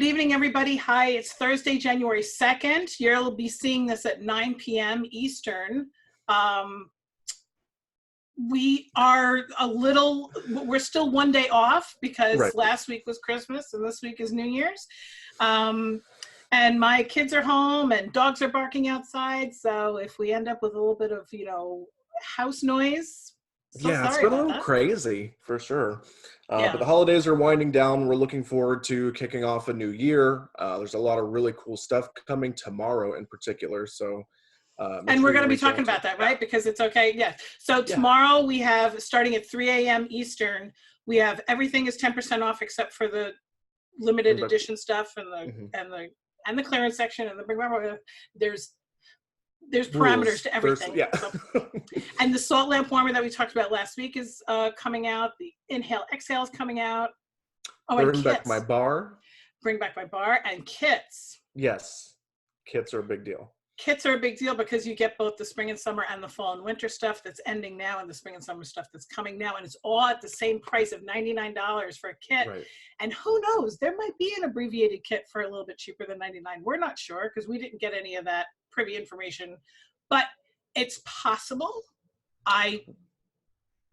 Good evening, everybody. Hi, it's Thursday, January 2nd. You'll be seeing this at 9 p.m. Eastern. We're still one day off because last week was Christmas and this week is New Year's. And my kids are home and dogs are barking outside. So if we end up with a little bit of, house noise, it's been a little crazy for sure. But the holidays are winding down. We're looking forward to kicking off a new year. There's a lot of really cool stuff coming tomorrow in particular. So, and we're going to be talking about that, right? Because it's okay. Yeah. So tomorrow we have, starting at 3 a.m. Eastern, we have everything is 10% off except for the limited edition stuff and the clearance section and the there's parameters to everything. And the salt lamp warmer that we talked about last week is coming out. The inhale exhale is coming out. Bring back my bar. Bring back my bar and kits. Yes, kits are a big deal. Kits are a big deal because you get both the spring and summer and the fall and winter stuff that's ending now and the spring and summer stuff that's coming now, and it's all at the same price of $99 for a kit. Right. And who knows, there might be an abbreviated kit for a little bit cheaper than $99. We're not sure because we didn't get any of that privy information, but it's possible. I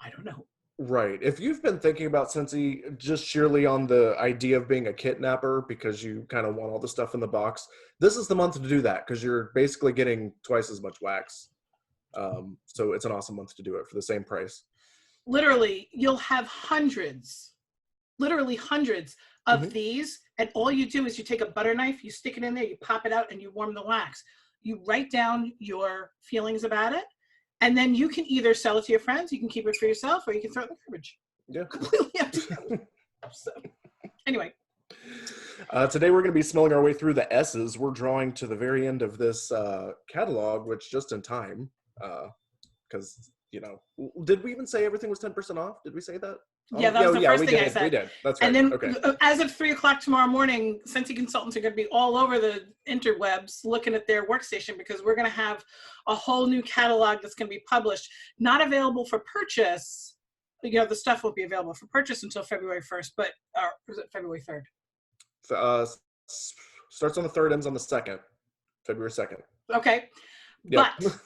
don't know. Right. If you've been thinking about Scentsy just sheerly on the idea of being a kidnapper because you kind of want all the stuff in the box, this is the month to do that because you're basically getting twice as much wax. So it's an awesome month to do it for the same price. Literally, you'll have hundreds of these, and all you do is you take a butter knife, you stick it in there, you pop it out, and you warm the wax. You write down your feelings about it, and then you can either sell it to your friends, you can keep it for yourself, or you can throw it in the garbage. Yeah. Completely up to you. So, anyway. Today we're going to be smelling our way through the S's. We're drawing to the very end of this catalog, which just in time, because, did we even say everything was 10% off? Did we say that? Yeah, that was the first thing I said. We did. That's right. And then as of 3 o'clock tomorrow morning, Scentsy consultants are going to be all over the interwebs looking at their workstation because we're going to have a whole new catalog that's going to be published, not available for purchase. The stuff won't be available for purchase until February 1st, but was it February 3rd? Starts on the 3rd, ends on the 2nd, February 2nd. Okay. Yep. But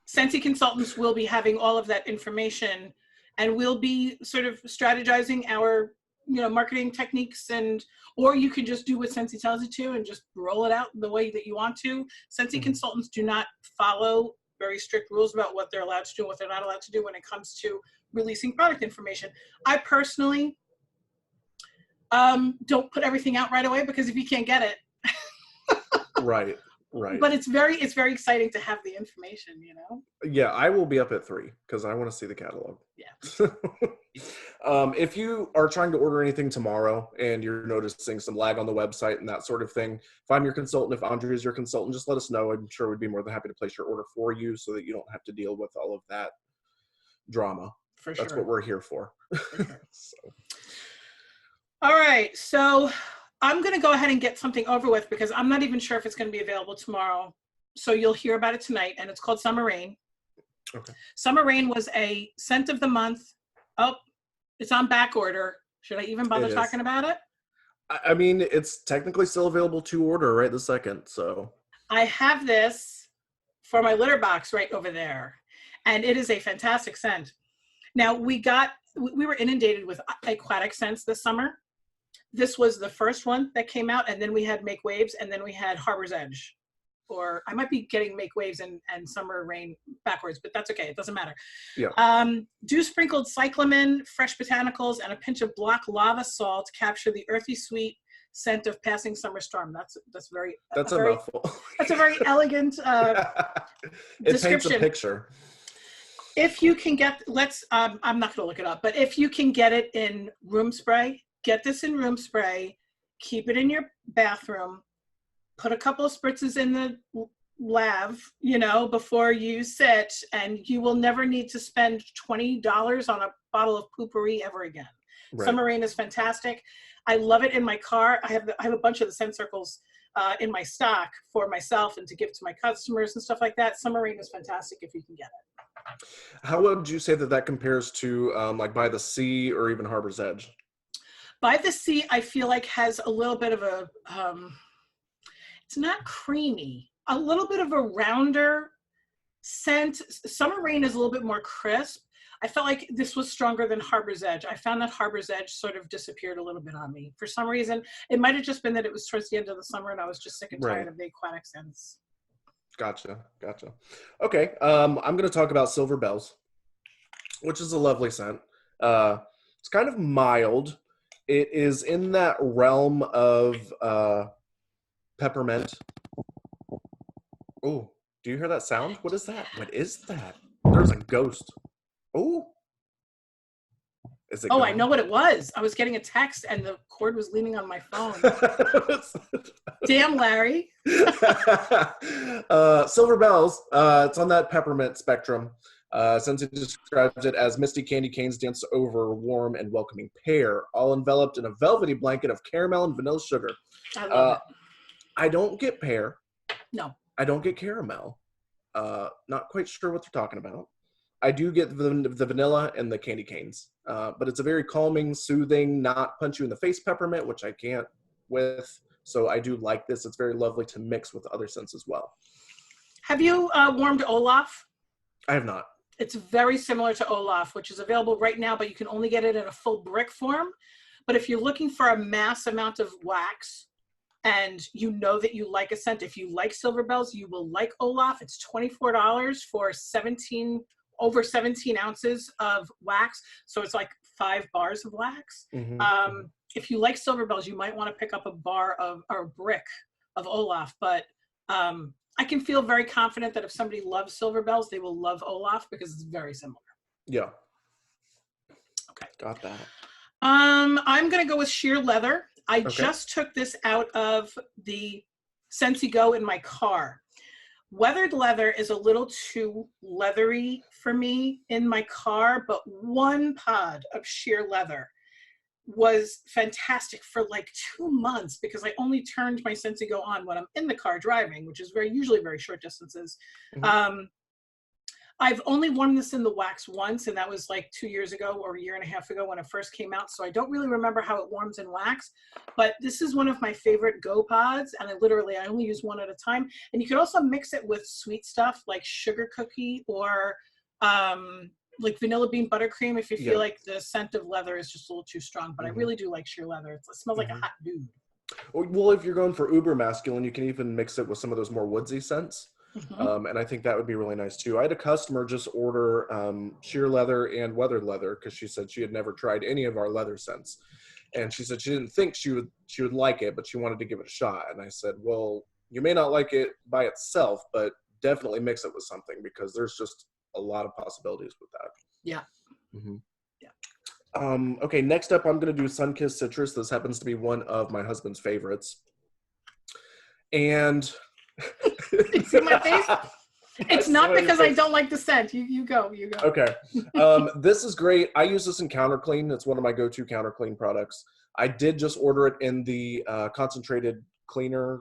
Scentsy consultants will be having all of that information, and we'll be sort of strategizing our, marketing techniques, or you can just do what Scentsy tells you to and just roll it out the way that you want to. Scentsy consultants do not follow very strict rules about what they're allowed to do and what they're not allowed to do when it comes to releasing product information. I personally don't put everything out right away because if you can't get it. Right. But it's very exciting to have the information, Yeah, I will be up at 3 because I want to see the catalog. Yeah. If you are trying to order anything tomorrow and you're noticing some lag on the website and that sort of thing, if I'm your consultant, if Andrea is your consultant, just let us know. I'm sure we'd be more than happy to place your order for you so that you don't have to deal with all of that drama. For sure. That's what we're here for. So. All right, so I'm going to go ahead and get something over with because I'm not even sure if it's going to be available tomorrow. So you'll hear about it tonight, and it's called Summer Rain. Okay. Summer Rain was a scent of the month. Oh, it's on back order. Should I even bother talking about it? I mean, it's technically still available to order right this second, so. I have this for my litter box right over there, and it is a fantastic scent. Now, we were inundated with aquatic scents this summer. This was the first one that came out, and then we had Make Waves, and then we had Harbor's Edge. Or I might be getting Make Waves and Summer Rain backwards, but that's okay. It doesn't matter. Yeah. Dew-sprinkled cyclamen, fresh botanicals, and a pinch of black lava salt capture the earthy sweet scent of passing summer storm. That's a mouthful. That's a very elegant it paints a picture. If you can get, I'm not going to look it up, but if you can get it in room spray, get this in room spray, keep it in your bathroom, put a couple of spritzes in the lav, before you sit, and you will never need to spend $20 on a bottle of poopery ever again. Right. Summer Rain is fantastic. I love it in my car. I have a bunch of the scent circles in my stock for myself and to give to my customers and stuff like that. Summer Rain is fantastic if you can get it. How would you say that compares to like By the Sea or even Harbor's Edge? By the Sea, I feel like has a little bit of a, it's not creamy, a little bit of a rounder scent. Summer Rain is a little bit more crisp. I felt like this was stronger than Harbor's Edge. I found that Harbor's Edge sort of disappeared a little bit on me. For some reason, it might have just been that it was towards the end of the summer and I was just sick and tired of the aquatic scents. Gotcha. Okay, I'm going to talk about Silver Bells, which is a lovely scent. It's kind of mild. It is in that realm of peppermint. Oh, do you hear that sound? What is that? What is that? There's a ghost. Oh. Is it Oh, gone? I know what it was. I was getting a text and the cord was leaning on my phone. Damn, Larry. Silver Bells. It's on that peppermint spectrum. Since it describes it as misty candy canes dance over a warm and welcoming pear, all enveloped in a velvety blanket of caramel and vanilla sugar. I love it. I don't get pear. No. I don't get caramel. Not quite sure what they're talking about. I do get the vanilla and the candy canes, but it's a very calming, soothing, not punch you in the face peppermint, which I can't with. So I do like this. It's very lovely to mix with other scents as well. Have you warmed Olaf? I have not. It's very similar to Olaf, which is available right now, but you can only get it in a full brick form. But if you're looking for a mass amount of wax and you know that you like a scent, if you like Silver Bells, you will like Olaf. It's $24 for over 17 ounces of wax. So it's like 5 bars of wax. Mm-hmm. If you like Silver Bells, you might want to pick up a brick of Olaf, but I can feel very confident that if somebody loves Silver Bells, they will love Olaf because it's very similar. Yeah. Okay. Got that. I'm going to go with sheer leather. I just took this out of the Scentsy Go in my car. Weathered leather is a little too leathery for me in my car, but one pod of sheer leather was fantastic for like 2 months because I only turned my Scentsy Go on when I'm in the car driving, which is usually very short distances. Mm-hmm. I've only worn this in the wax once, and that was like 2 years ago or a year and a half ago when it first came out. So I don't really remember how it warms in wax, but this is one of my favorite Go pods, and I only use one at a time. And you can also mix it with sweet stuff like sugar cookie or like vanilla bean buttercream if you feel like the scent of leather is just a little too strong. But I really do like sheer leather. It smells like a hot dude. Well, if you're going for uber masculine, you can even mix it with some of those more woodsy scents. Mm-hmm. And I think that would be really nice too. I had a customer just order sheer leather and weathered leather because she said she had never tried any of our leather scents, and she said she didn't think she would like it, but she wanted to give it a shot. And I said, well, you may not like it by itself, but definitely mix it with something because there's just a lot of possibilities with that. Yeah. Mm-hmm. Yeah. Okay, next up, I'm going to do Sunkissed Citrus. This happens to be one of my husband's favorites, and. You see my face? It's not because I don't like the scent. You go. Okay. This is great. I use this in counter clean. It's one of my go-to counter clean products. I did just order it in the concentrated cleaner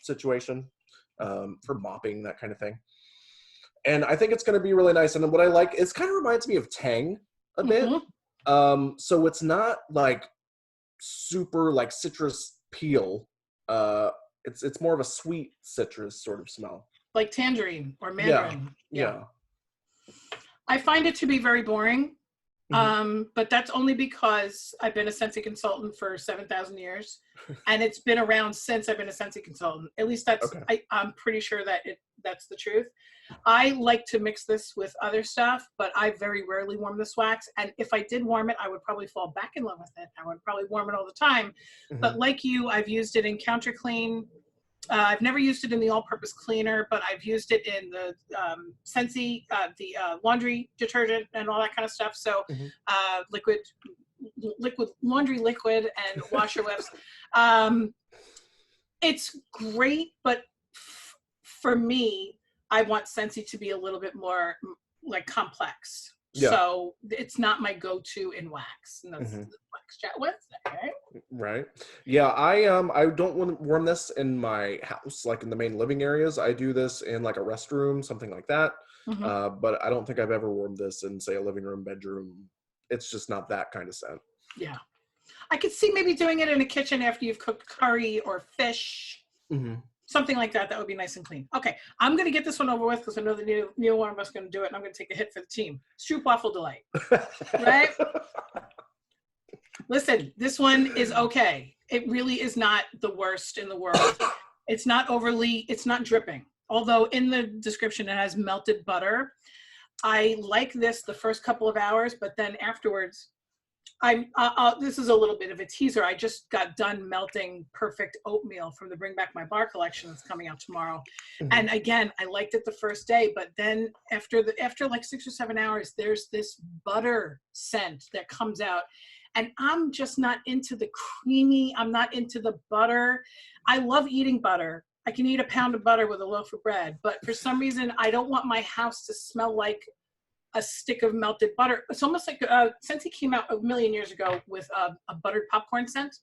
situation for mopping, that kind of thing. And I think it's going to be really nice. And what I like, it kind of reminds me of Tang a bit. So it's not super like citrus peel. It's more of a sweet citrus sort of smell. Like tangerine or mandarin. Yeah. I find it to be very boring. But that's only because I've been a Scentsy consultant for 7,000 years. And it's been around since I've been a Scentsy consultant. At least that's, I'm pretty sure that that's the truth. I like to mix this with other stuff, but I very rarely warm this wax. And if I did warm it, I would probably fall back in love with it. I would probably warm it all the time. But like you, I've used it in counter clean. I've never used it in the all-purpose cleaner, but I've used it in the Scentsy, the laundry detergent and all that kind of stuff. So liquid laundry liquid and washer whips. It's great, but for me, I want Scentsy to be a little bit more like complex. Yeah. So it's not my go-to in wax. And that's Wax Chat Wednesday, right? Right. Yeah, I don't want to warm this in my house, like in the main living areas. I do this in like a restroom, something like that. But I don't think I've ever warmed this in, say, a living room, bedroom. It's just not that kind of scent. Yeah. I could see maybe doing it in a kitchen after you've cooked curry or fish. Mm-hmm. Something like that. That would be nice and clean. Okay, I'm going to get this one over with because I know that neither one of us going to do it, and I'm going to take the hit for the team. Stroopwafel delight, right? Listen, this one is okay. It really is not the worst in the world. It's not it's not dripping. Although in the description it has melted butter. I like this the first couple of hours, but then afterwards, this is a little bit of a teaser. I just got done melting perfect oatmeal from the Bring Back My Bar collection that's coming out tomorrow. Mm-hmm. And again, I liked it the first day, but then after like 6 or 7 hours, there's this butter scent that comes out. And I'm just not into the creamy, I'm not into the butter. I love eating butter. I can eat a pound of butter with a loaf of bread, but for some reason, I don't want my house to smell like a stick of melted butter. It's almost like Scentsy came out a million years ago with a buttered popcorn scent.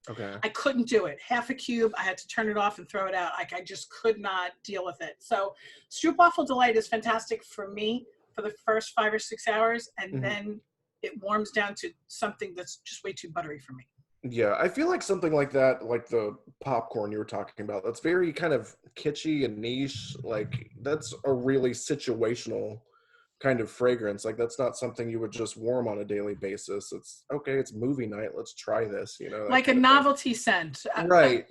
Okay. I couldn't do it. Half a cube, I had to turn it off and throw it out. Like I just could not deal with it. So Stroopwafel Delight is fantastic for me for the first 5 or 6 hours, and then it warms down to something that's just way too buttery for me. Yeah, I feel like something like that, like the popcorn you were talking about, that's very kind of kitschy and niche. Like that's a really situational kind of fragrance. Like that's not something you would just warm on a daily basis. It's okay, it's movie night, let's try this, you know. Like a novelty scent. Right.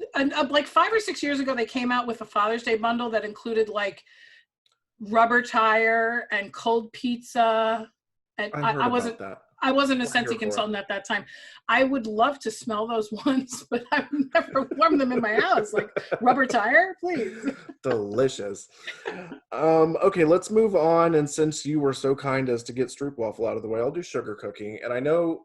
Like 5 or 6 years ago, they came out with a Father's Day bundle that included like rubber tire and cold pizza. And I wasn't a Scentsy consultant at that time. I would love to smell those ones, but I've never warmed them in my house. Like rubber tire, please. Delicious. Okay, let's move on. And since you were so kind as to get Stroopwafel out of the way, I'll do sugar cookie. And I know,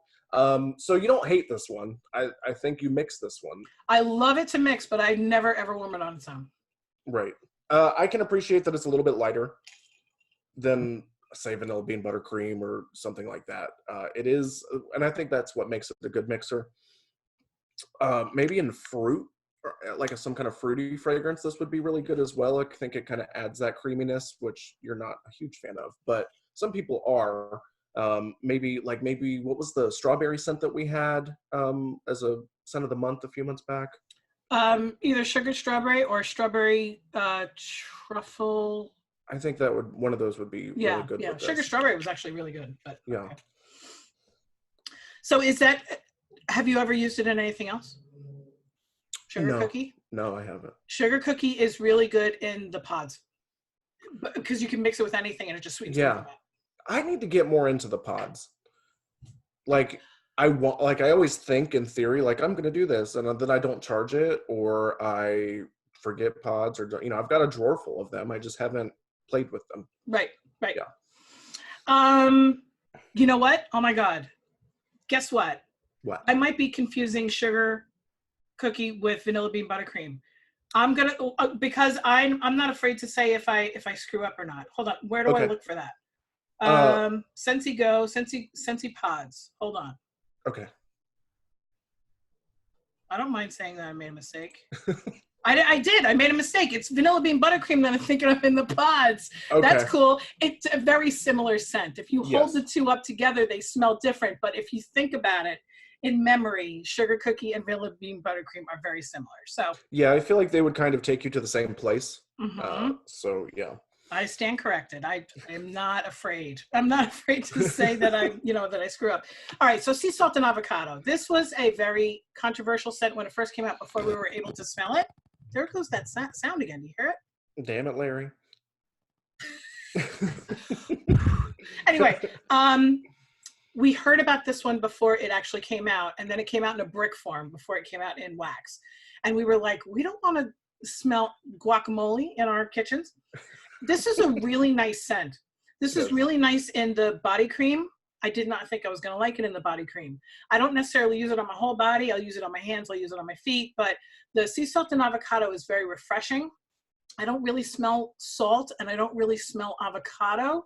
so you don't hate this one. I think you mix this one. I love it to mix, but I never ever warm it on its own. Right. I can appreciate that it's a little bit lighter than say vanilla bean buttercream or something like that. It is, and I think that's what makes it a good mixer. Maybe in fruit, or like some kind of fruity fragrance, this would be really good as well. I think it kind of adds that creaminess, which you're not a huge fan of, but some people are. Maybe what was the strawberry scent that we had as a scent of the month a few months back? Either sugar strawberry or strawberry truffle. I think that one of those would be really good. Yeah, with sugar this. strawberry was actually really good. But yeah. Okay. So have you ever used it in anything else? Sugar cookie? No, I haven't. Sugar cookie is really good in the pods because you can mix it with anything and it just sweetens everything up. I need to get more into the pods. Like I always think in theory, like I'm going to do this, and then I don't charge it, or I forget pods, or I've got a drawer full of them. I just haven't played with them. Right. Yeah. You know what? Oh my God. Guess what? What? I might be confusing sugar cookie with vanilla bean buttercream. I'm gonna because I'm not afraid to say if I screw up or not. Hold on. Where do I look for that? Scentsy Go, Scentsy Pods. Hold on. Okay. I don't mind saying that I made a mistake. I did. I made a mistake. It's vanilla bean buttercream that I'm thinking of in the pods. Okay. That's cool. It's a very similar scent. If you hold the two up together, they smell different. But if you think about it, in memory, sugar cookie and vanilla bean buttercream are very similar. So yeah, I feel like they would kind of take you to the same place. Mm-hmm. So yeah. I stand corrected. I am not afraid. I'm not afraid to say that that I screw up. All right. So sea salt and avocado. This was a very controversial scent when it first came out before we were able to smell it. There goes that sound again. Do you hear it? Damn it, Larry. Anyway, we heard about this one before it actually came out, and then it came out in a brick form before it came out in wax. And we were like, we don't want to smell guacamole in our kitchens. This is a really nice scent. This is really nice in the body cream. I did not think I was going to like it in the body cream. I don't necessarily use it on my whole body. I'll use it on my hands. I'll use it on my feet. But the sea salt and avocado is very refreshing. I don't really smell salt, and I don't really smell avocado.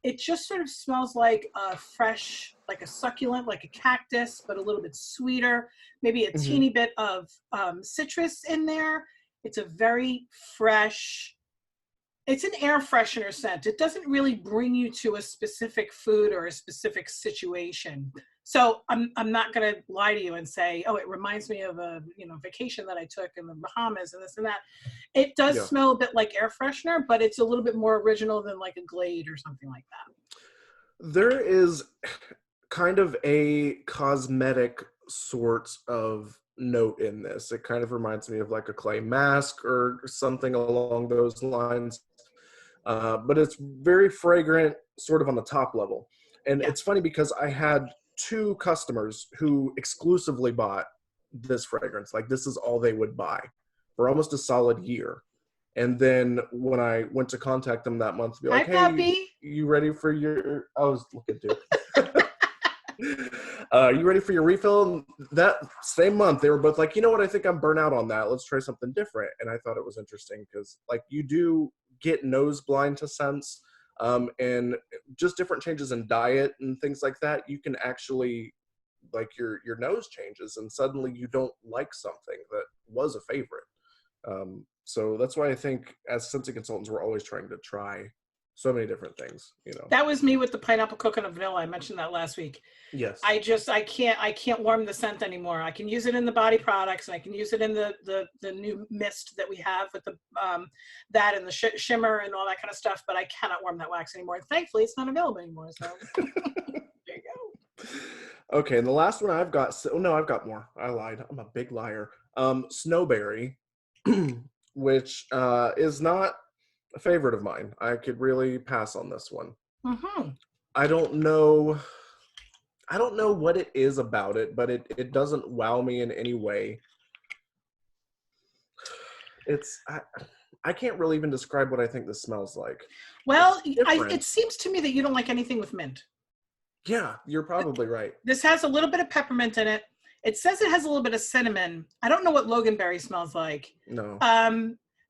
It just sort of smells like a fresh, like a succulent, like a cactus, but a little bit sweeter. Maybe a teeny bit of citrus in there. It's a very fresh, It's an air freshener scent. It doesn't really bring you to a specific food or a specific situation. So I'm not going to lie to you and say, oh, it reminds me of a vacation that I took in the Bahamas and this and that. It does Yeah. smell a bit like air freshener, but it's a little bit more original than like a Glade or something like that. There is kind of a cosmetic sort of note in this. It kind of reminds me of like a clay mask or something along those lines. But it's very fragrant, sort of on the top level. And Yeah. it's funny because I had 2 customers who exclusively bought this fragrance. Like this is all they would buy for almost a solid year. And then when I went to contact them that month to be Hi, like, hey, puppy. you ready for your, I was looking too. You ready for your refill? And that same month, they were both like, you know what, I think I'm burnt out on that. Let's try something different. And I thought it was interesting because like you do get nose blind to scents, and just different changes in diet and things like that. You can actually, like your nose changes and suddenly you don't like something that was a favorite. So that's why I think as scenting consultants, we're always trying to try so many different things, That was me with the pineapple coconut vanilla. I mentioned that last week. Yes. I can't warm the scent anymore. I can use it in the body products and I can use it in the new mist that we have with the that and the shimmer and all that kind of stuff, but I cannot warm that wax anymore. And thankfully it's not available anymore. So there you go. Okay, and the last one I've got, no, I've got more. I lied. I'm a big liar. Snowberry, which is not a favorite of mine. I could really pass on this one. Mm-hmm. I don't know what it is about it, but it doesn't wow me in any way. I can't really even describe what I think this smells like. Well, it seems to me that you don't like anything with mint. Yeah, you're probably right. This has a little bit of peppermint in it. It says it has a little bit of cinnamon. I don't know what Loganberry smells like. No.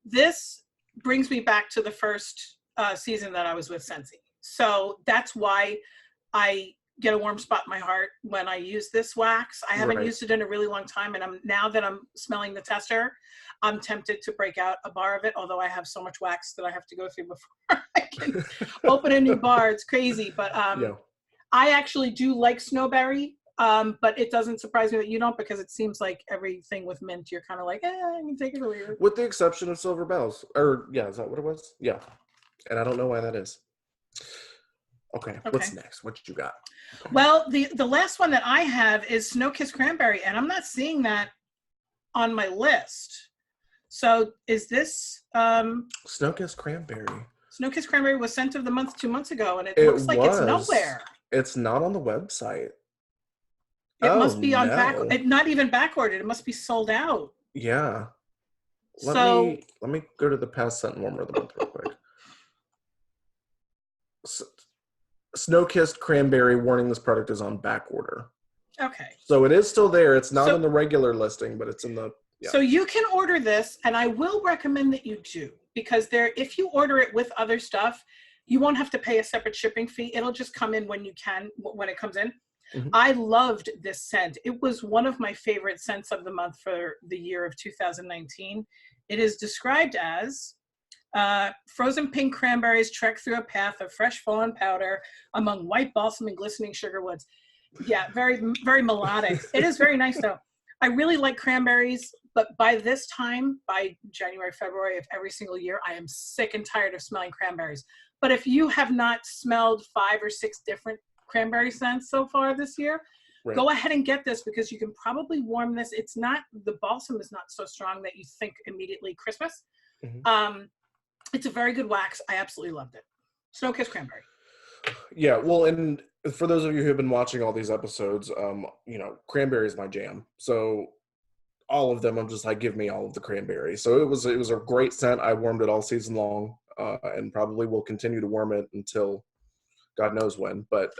This brings me back to the first season that I was with Scentsy. So that's why I get a warm spot in my heart when I use this wax. I haven't used it in a really long time, and now that I'm smelling the tester, I'm tempted to break out a bar of it, although I have so much wax that I have to go through before I can open a new bar. It's crazy, but Yeah. I actually do like Snowberry, but it doesn't surprise me that you don't, because it seems like everything with mint, you're kind of like, I can take it or leave it. With the exception of Silver Bells. Or, yeah, is that what it was? Yeah. And I don't know why that is. Okay, what's next? What you got? Well, the last one that I have is Snow Kiss Cranberry, and I'm not seeing that on my list. So is this Snow Kiss Cranberry? Snow Kiss Cranberry was Scent of the Month 2 months ago, and it looks like it's nowhere. It's not on the website. It must be on not even back ordered. It must be sold out. Yeah. Let me go to the past scent warmer of the month real quick. Snow-Kissed Cranberry, warning, this product is on back order. Okay. So it is still there. It's not in the regular listing, but it's in the... Yeah. So you can order this, and I will recommend that you do, because if you order it with other stuff, you won't have to pay a separate shipping fee. It'll just come in when it comes in. Mm-hmm. I loved this scent. It was one of my favorite scents of the month for the year of 2019. It is described as frozen pink cranberries trek through a path of fresh fallen powder among white balsam and glistening sugar woods. Yeah, very, very melodic. It is very nice though. I really like cranberries, but by this time, by January, February of every single year, I am sick and tired of smelling cranberries. But if you have not smelled 5 or 6 different cranberry scents so far this year, go ahead and get this, because you can probably warm this. The balsam is not so strong that you think immediately Christmas. Mm-hmm. It's a very good wax. I absolutely loved it. Snow Kiss Cranberry. Yeah, well, and for those of you who have been watching all these episodes, cranberry is my jam. So all of them, I'm just like, give me all of the cranberry. So it was a great scent. I warmed it all season long, and probably will continue to warm it until God knows when. But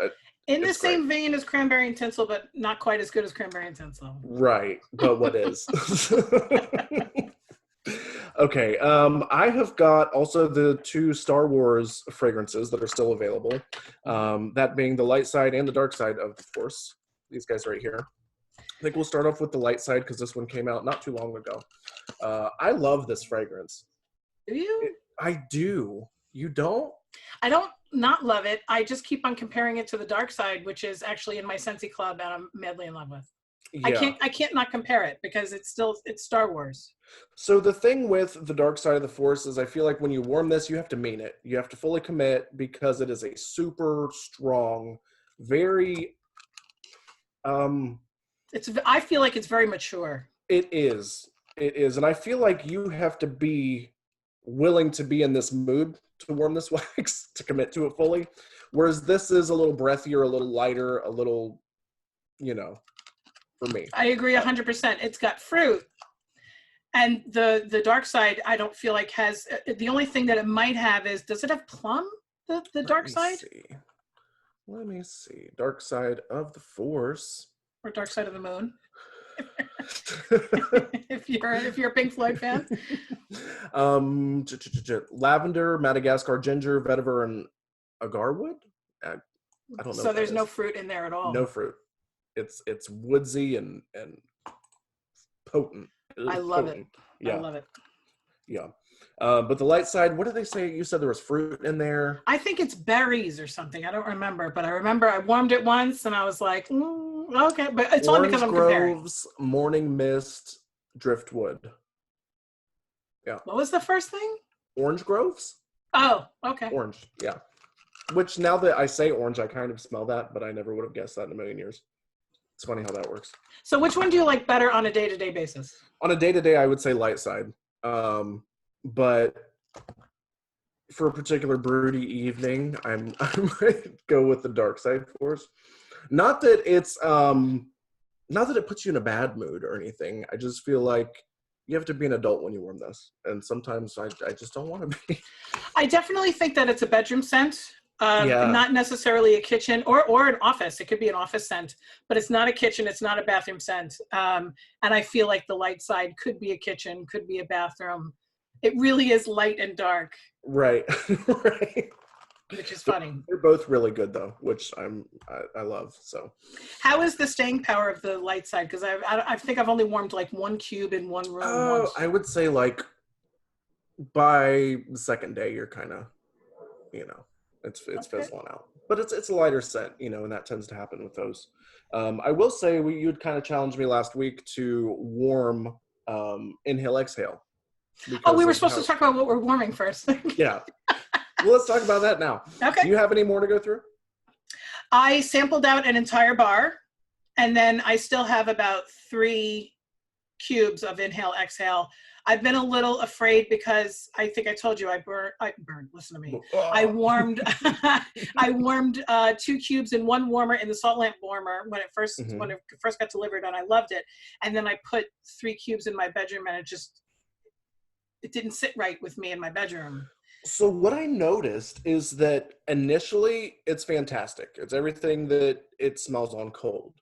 in the same vein as cranberry and tinsel, but not quite as good as cranberry and tinsel. Right, but what is? Okay, I have got also the 2 Star Wars fragrances that are still available. That being the light side and the dark side of course. These guys right here. I think we'll start off with the light side because this one came out not too long ago. I love this fragrance. Do you? I do. You don't? I don't not love it. I just keep on comparing it to the dark side, which is actually in my Scentsy Club and I'm madly in love with. Yeah. I can't not compare it because it's Star Wars. So the thing with the dark side of the Force is I feel like when you warm this, you have to mean it. You have to fully commit because it is a super strong, very I feel like it's very mature. it is. It is. And I feel like you have to be willing to be in this mood to warm this wax to commit to it fully. Whereas this is a little breathier, a little lighter, a little, for me. I agree 100%. It's got fruit. And the dark side, I don't feel like has, the only thing that it might have is, does it have plum, the dark side? Let me see. Dark side of the Force. Or dark side of the moon? if you're a Pink Floyd fan. Lavender, Madagascar ginger, vetiver, and agarwood. I don't know. So there's no fruit in there at all. No fruit. It's woodsy and potent. I love it. Yeah. I love it. Yeah. But the light side, what did they say? You said there was fruit in there. I think it's berries or something. I don't remember, but I remember I warmed it once and I was like, okay. But it's only because I'm comparing. Groves, morning mist, driftwood. Yeah. What was the first thing? Orange groves? Oh, okay. Orange, yeah. Which now that I say orange, I kind of smell that, but I never would have guessed that in a million years. It's funny how that works. So which one do you like better on a day-to-day basis? On a day-to-day, I would say light side. But for a particular broody evening, I might go with the dark side Force. Not that it puts you in a bad mood or anything. I just feel like you have to be an adult when you warm this, and sometimes I just don't want to be. I definitely think that it's a bedroom scent, Yeah. not necessarily a kitchen or an office. It could be an office scent, but it's not a kitchen. It's not a bathroom scent. And I feel like the light side could be a kitchen, could be a bathroom. It really is light and dark. Right. Right. Which is funny. They're both really good though, which I love. So, how is the staying power of the light side? Because I think I've only warmed like one cube in one room once. I would say like by the second day, you're kind of, it's fizzling out. But it's a lighter scent, and that tends to happen with those. I will say you'd kind of challenged me last week to warm inhale exhale. Oh, we were supposed to talk about what we're warming first. Yeah. Well, let's talk about that now. Okay. Do you have any more to go through? I sampled out an entire bar, and then I still have about 3 cubes of inhale exhale. I've been a little afraid because I think I told you I burned. Listen to me. Oh. I warmed 2 cubes in one warmer in the salt lamp warmer when it first got delivered, and I loved it. And then I put 3 cubes in my bedroom, and it didn't sit right with me in my bedroom. So what I noticed is that initially it's fantastic. It's everything that it smells on cold.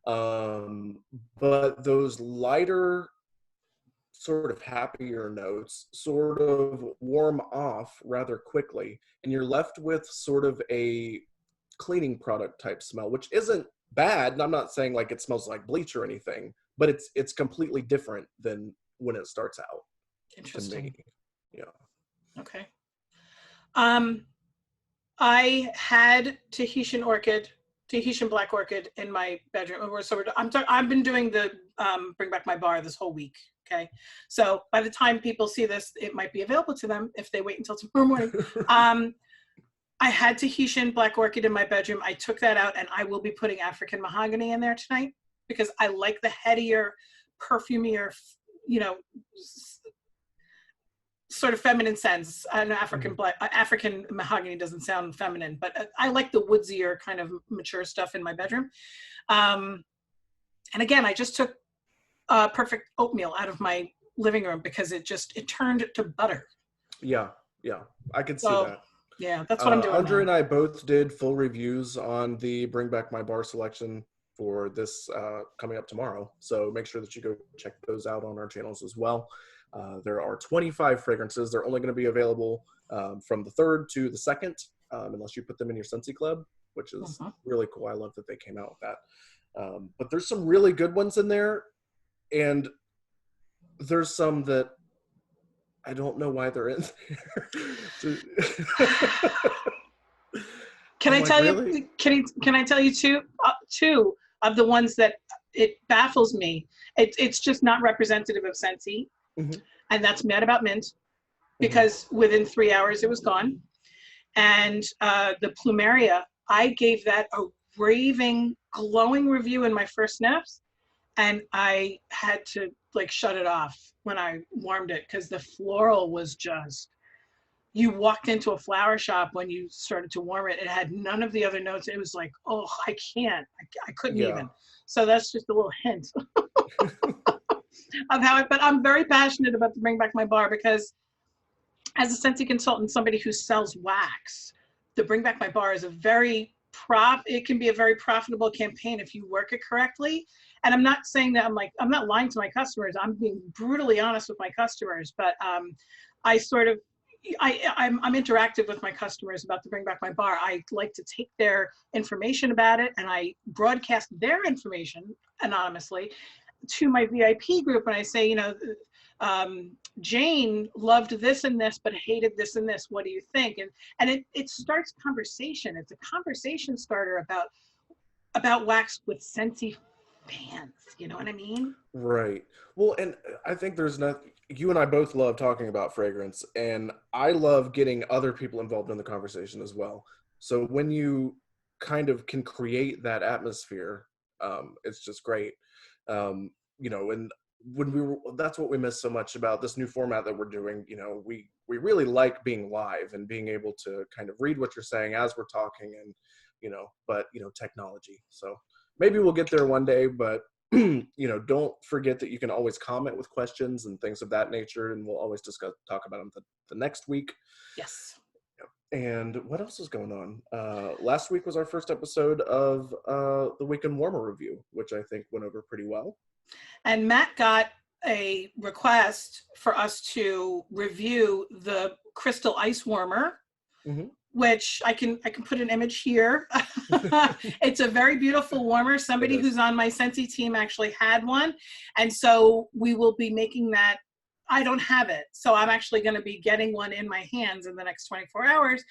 But those lighter, sort of happier notes sort of warm off rather quickly, and you're left with sort of a cleaning product type smell, which isn't bad. And I'm not saying like it smells like bleach or anything, but it's completely different than when it starts out. Interesting. Yeah. Okay. I had Tahitian black orchid in my bedroom. I've been doing the Bring Back My Bar this whole week. Okay. So by the time people see this, it might be available to them if they wait until tomorrow morning. I had Tahitian black orchid in my bedroom. I took that out, and I will be putting African mahogany in there tonight because I like the headier, perfumier, sort of feminine scents. I know African mahogany doesn't sound feminine, but I like the woodsier kind of mature stuff in my bedroom. And again, I just took perfect oatmeal out of my living room because it turned to butter. Yeah, I could see that. Yeah, that's what I'm doing. Andrea and I both did full reviews on the Bring Back My Bar selection for this coming up tomorrow. So make sure that you go check those out on our channels as well. There are 25 fragrances. They're only going to be available from the 3rd to the 2nd, unless you put them in your Scentsy Club, which is really cool. I love that they came out with that. But there's some really good ones in there, and there's some that I don't know why they're in there. Can I I'm like, tell really? you? Can I tell you two of the ones that it baffles me? It's just not representative of Scentsy, Hmm. and that's Mad About Mint, Hmm. because within 3 hours it was gone. And the Plumeria, I gave that a raving, glowing review in my first snaps, and I had to like shut it off when I warmed it because the floral was just. You walked into a flower shop when you started to warm it. It had none of the other notes. It was like, oh, I can't. I couldn't Yeah. even. So that's just a little hint of how but I'm very passionate about the Bring Back My Bar because as a Scentsy consultant, somebody who sells wax, the Bring Back My Bar is a very it can be a very profitable campaign if you work it correctly. And I'm not saying that I'm not lying to my customers. I'm being brutally honest with my customers, but I sort of I'm interactive with my customers about the Bring Back My Bar. I like to take their information about it and I broadcast their information anonymously to my VIP group, and I say, Jane loved this and this, but hated this and this. What do you think? And it starts conversation. It's a conversation starter about wax with Scentsy fans. You know what I mean? Right. Well, and I think there's not, you and I both love talking about fragrance, and I love getting other people involved in the conversation as well. So when you kind of can create that atmosphere, it's just great. And when that's what we miss so much about this new format that we're doing. We really like being live and being able to kind of read what you're saying as we're talking, and but technology. So maybe we'll get there one day, but don't forget that you can always comment with questions and things of that nature, and we'll always talk about them the next week. Yes. And what else is going on? Last week was our first episode of the Weekend Warmer review, which I think went over pretty well. And Matt got a request for us to review the Crystal Ice Warmer, Mm-hmm. which I can put an image here. It's a very beautiful warmer. Somebody who's on my Scentsy team actually had one. And so we will be making that. I don't have it. So I'm actually going to be getting one in my hands in the next 24 hours.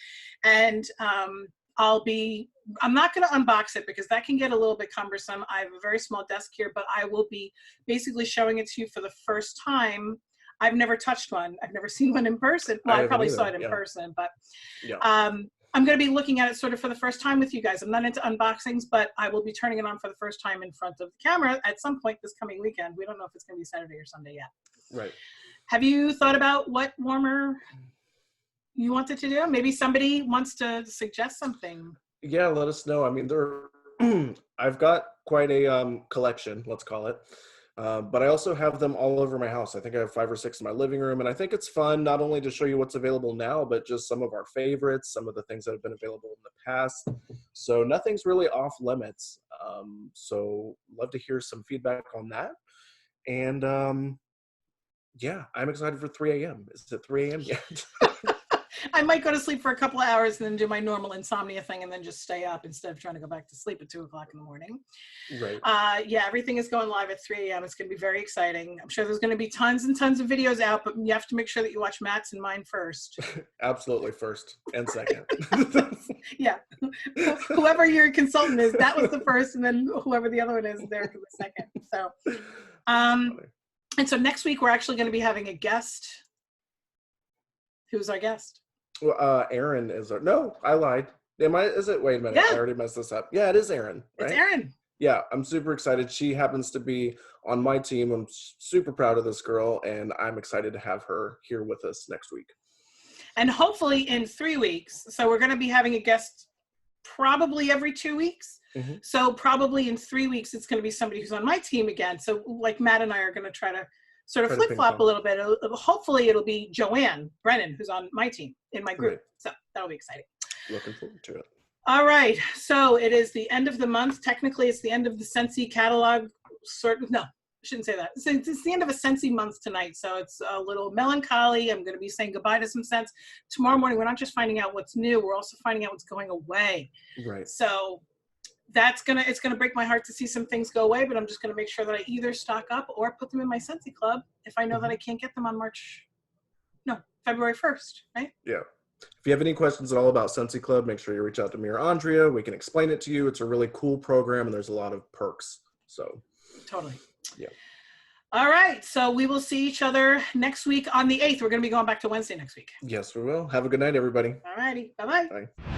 And I'm not going to unbox it because that can get a little bit cumbersome. I have a very small desk here, but I will be basically showing it to you for the first time. I've never touched one. I've never seen one in person. Well, I probably saw it in person, but I'm going to be looking at it sort of for the first time with you guys. I'm not into unboxings, but I will be turning it on for the first time in front of the camera at some point this coming weekend. We don't know if it's going to be Saturday or Sunday yet. Right. Have you thought about what warmer you wanted to do? Maybe somebody wants to suggest something. Yeah, let us know. I mean, I've got quite a collection, let's call it. But I also have them all over my house. I think I have 5 or 6 in my living room. And I think it's fun not only to show you what's available now, but just some of our favorites, some of the things that have been available in the past. So nothing's really off limits. So love to hear some feedback on that. And yeah, I'm excited for 3 a.m. Is it 3 a.m. yet? I might go to sleep for a couple of hours and then do my normal insomnia thing and then just stay up instead of trying to go back to sleep at 2 o'clock in the morning. Right. Yeah, everything is going live at 3 a.m. It's going to be very exciting. I'm sure there's going to be tons and tons of videos out, but you have to make sure that you watch Matt's and mine first. Absolutely, first and second. Yeah. Whoever your consultant is, that was the first, and then whoever the other one is, there for the second. So, and so next week we're actually going to be having a guest. Who's our guest? Well, Aaron is our. No, I lied. Is it? Wait a minute. Yeah. I already messed this up. Yeah, it is Aaron. Right? It's Aaron. Yeah, I'm super excited. She happens to be on my team. I'm super proud of this girl, and I'm excited to have her here with us next week. And hopefully in 3 weeks. So we're going to be having a guest probably every 2 weeks. Mm-hmm. So probably in 3 weeks, it's going to be somebody who's on my team again. So like Matt and I are going to try to sort of flip-flop a little bit. Hopefully it'll be Joanne Brennan, who's on my team in my group. Right. So that'll be exciting. Looking forward to it. All right. So it is the end of the month. Technically, it's the end of the Scentsy catalog. No, I shouldn't say that. It's the end of a Scentsy month tonight. So it's a little melancholy. I'm going to be saying goodbye to some scents. Tomorrow morning, we're not just finding out what's new. We're also finding out what's going away. Right. So it's gonna break my heart to see some things go away, but I'm just gonna make sure that I either stock up or put them in my Scentsy club if I know that I can't get them on March February 1st, right? Yeah. If you have any questions at all about Sensi Club, make sure you reach out to me or Andrea. We can explain it to you. It's a really cool program, and there's a lot of perks. So, Totally. yeah. All right. So we will see each other next week on the 8th. We're going to be going back to Wednesday next week. Yes, we will. Have a good night, everybody. All righty. Bye-bye. Bye.